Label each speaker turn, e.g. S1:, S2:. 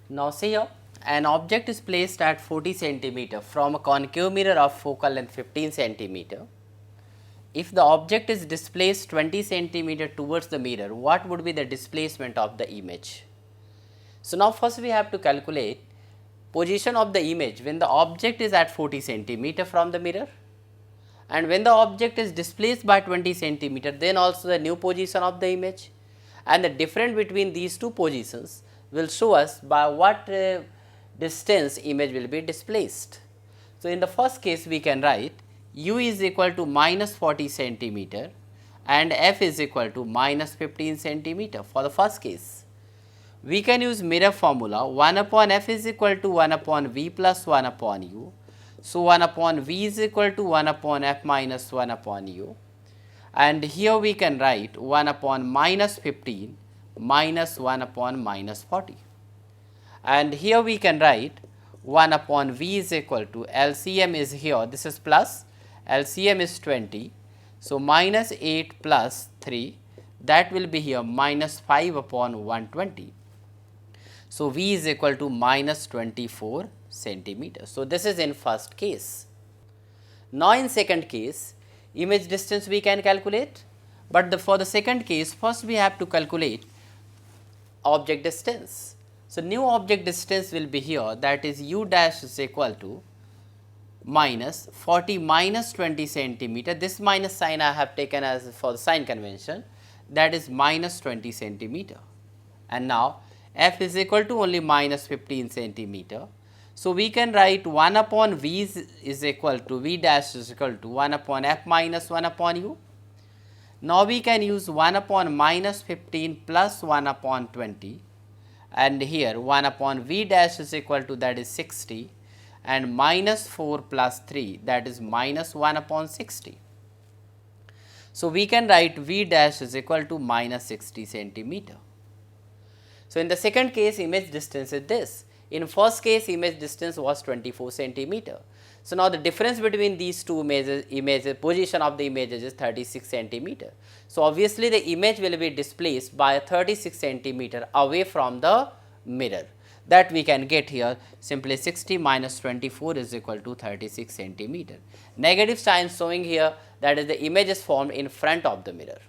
S1: Now see here, an object is placed at 40 centimeter from a concave mirror of focal length 15 centimeter. If the object is displaced 20 centimeter towards the mirror, what would be the displacement of the image? So now first we have to calculate position of the image when the object is at 40 centimeter from the mirror, and when the object is displaced by 20 centimeter, then also the new position of the image, and the difference between these two positions will show us by what distance image will be displaced. So in the first case we can write u is equal to minus 40 centimeter and f is equal to minus 15 centimeter for the first case. We can use mirror formula 1 upon f is equal to 1 upon v plus 1 upon u. So 1 upon v is equal to 1 upon f minus 1 upon u, and here we can write 1 upon minus 15 minus 1 upon minus 40, and here we can write 1 upon v is equal to LCM is here, this is plus, LCM is 20. So minus 8 plus 3, that will be here minus 5 upon 120. So v is equal to minus 24 centimeters. So this is in first case. Now in second case, image distance we can calculate, but for the second case, first we have to calculate object distance. So new object distance will be here, that is u dash is equal to minus 40 minus 20 centimeter. This minus sign I have taken as for the sign convention, that is minus 20 centimeter, and now f is equal to only minus 15 centimeter. So we can write 1 upon v is equal to v dash is equal to 1 upon f minus 1 upon u. Now we can use 1 upon minus 15 plus 1 upon 20, and here 1 upon v dash is equal to, that is 60, and minus 4 plus 3, that is minus 1 upon 60. So we can write v dash is equal to minus 60 centimeter. So in the second case, image distance is this. In first case, image distance was 24 centimeter. So now the difference between these two images, position of the images is 36 centimeter. So obviously the image will be displaced by 36 centimeter away from the mirror. That we can get here, simply 60 minus 24 is equal to 36 centimeter. Negative sign showing here, that is the image is formed in front of the mirror.